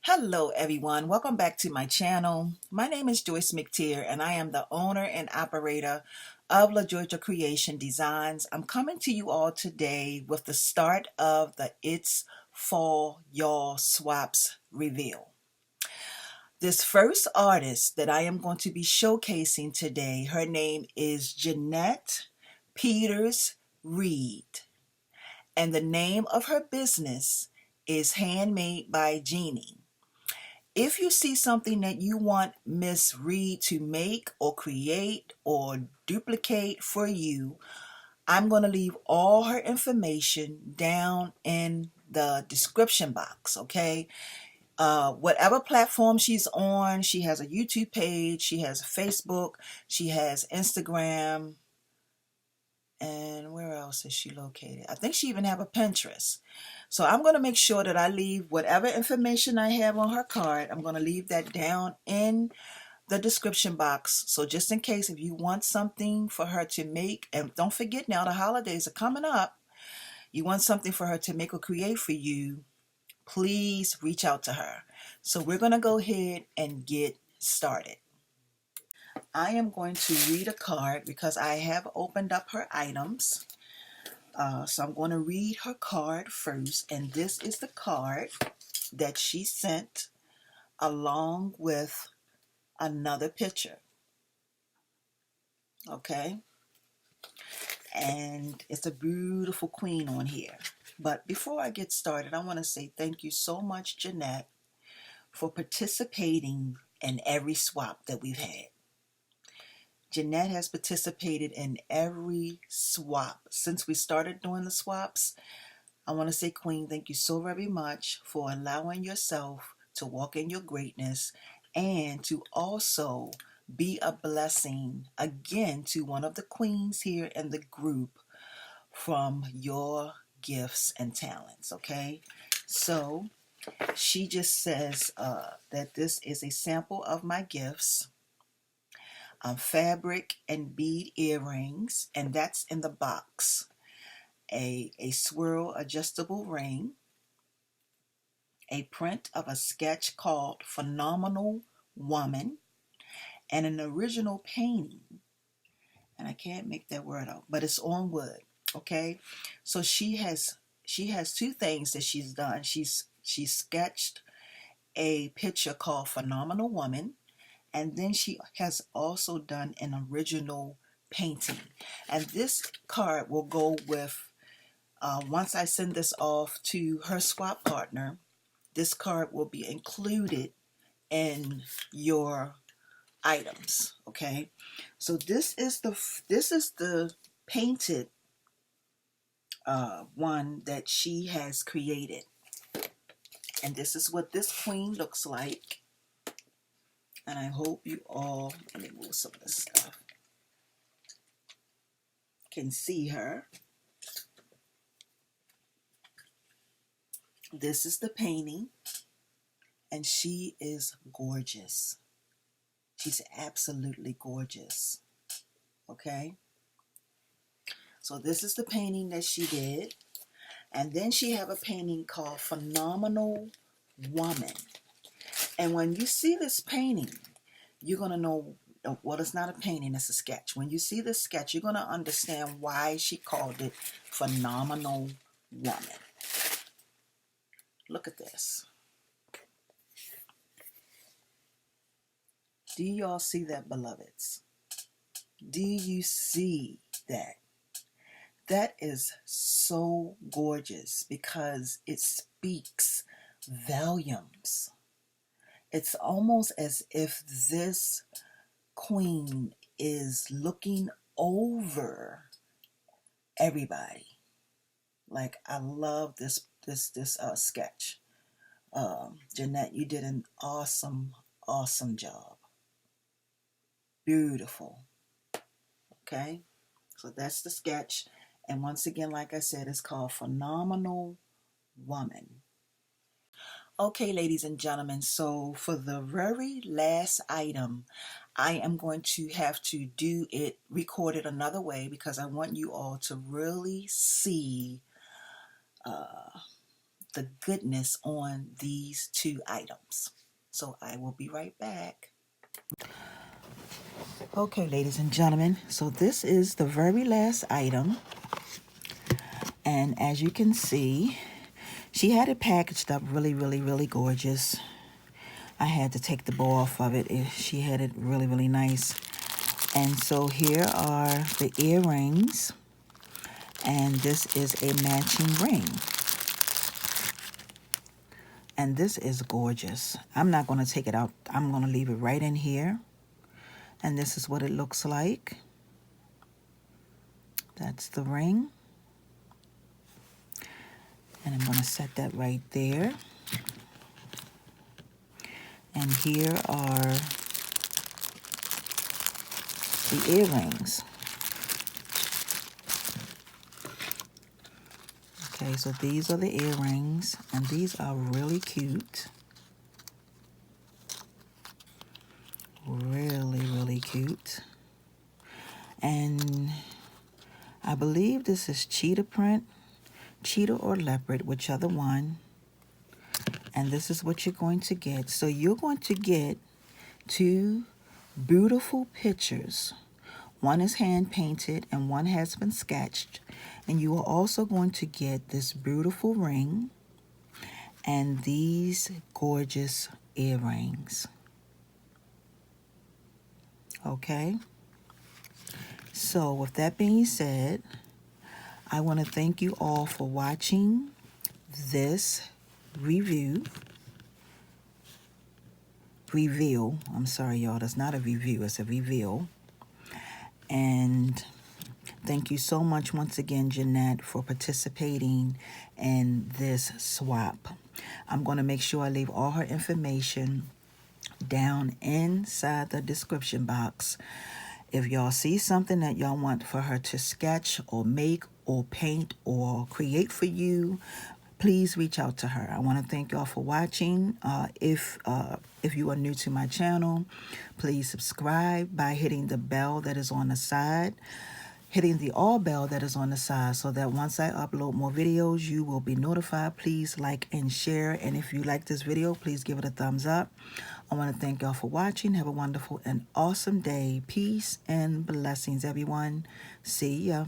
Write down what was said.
Hello everyone, welcome back to my channel. My name is Joyce McTeer and I am the owner and operator of La Georgia Creation Designs. I'm coming to you all today with the start of the It's Fall Y'all Swaps reveal. This first artist that I am going to be showcasing today, her name is Jeanette Peters Reed, and the name of her business is Handmadebyjeanie. If you see something that you want Miss Reed to make or create or duplicate for you, I'm going to leave all her information down in the description box, okay? Whatever platform she's on, she has a YouTube page, she has Facebook, she has Instagram, and where else is she located? I think she even have a Pinterest. So I'm going to make sure that I leave whatever information I have on her card, I'm going to leave that down in the description box. So just in case if you want something for her to make, and don't forget now the holidays are coming up, you want something for her to make or create for you, please reach out to her. So we're going to go ahead and get started. I am going to read a card because I have opened up her items. So I'm going to read her card first, and this is the card that she sent along with another picture. Okay, and it's a beautiful queen on here. But before I get started, I want to say thank you so much, Jeanette, for participating in every swap that we've had. Jeanette has participated in every swap since we started doing the swaps. I want to say, Queen, thank you so very much for allowing yourself to walk in your greatness and to also be a blessing again to one of the queens here in the group from your gifts and talents. Okay, so she just says that this is a sample of my gifts, fabric and bead earrings, and that's in the box. A swirl adjustable ring, a print of a sketch called Phenomenal Woman, and an original painting. And I can't make that word out, but it's on wood. Okay, so she has two things that she's done. She sketched a picture called Phenomenal Woman, and then she has also done an original painting. And this card will go with, once I send this off to her swap partner, this card will be included in your items. Okay, so this is the painted one that she has created, and this is what this queen looks like. And I hope you all, let me move some of this stuff, can see her. This is the painting, and she is gorgeous. She's absolutely gorgeous. Okay, so this is the painting that she did, and then she have a painting called Phenomenal Woman. And when you see this painting, you're gonna know, well, it's not a painting, it's a sketch. When you see this sketch, you're gonna understand why she called it Phenomenal Woman. Look at this. Do y'all see that, beloveds? Do you see that? That is so gorgeous because it speaks volumes. It's almost as if this queen is looking over everybody. Like, I love this sketch. Jeanette, you did an awesome job. Beautiful. Okay, so that's the sketch, and once again, like I said, it's called Phenomenal Woman. Okay, ladies and gentlemen, so for the very last item, I am going to have to do it recorded another way because I want you all to really see the goodness on these two items. So I will be right back. Okay, ladies and gentlemen, so this is the very last item. And as you can see, she had it packaged up really, really, really gorgeous. I had to take the bow off of it. She had it really, really nice. And so here are the earrings. And this is a matching ring. And this is gorgeous. I'm not going to take it out. I'm going to leave it right in here. And this is what it looks like. That's the ring. And I'm going to set that right there. And here are the earrings. Okay, so these are the earrings, and these are really cute. Really, really cute. And I believe this is cheetah print, cheetah or leopard, whichever one. And this is what you're going to get. So you're going to get two beautiful pictures. One is hand painted and one has been sketched. And you are also going to get this beautiful ring and these gorgeous earrings. Okay? So with that being said, I want to thank you all for watching this reveal. I'm sorry, y'all. That's not a review. It's a reveal. And thank you so much once again, Jeanette, for participating in this swap. I'm going to make sure I leave all her information down inside the description box. If y'all see something that y'all want for her to sketch or make or paint or create for you, please reach out to her. I want to thank y'all for watching. If you are new to my channel, please subscribe by hitting the bell that is on the side, hitting the all bell that is on the side, so that once I upload more videos, you will be notified. Please like and share. And if you like this video, please give it a thumbs up. I want to thank y'all for watching. Have a wonderful and awesome day. Peace and blessings, everyone. See ya.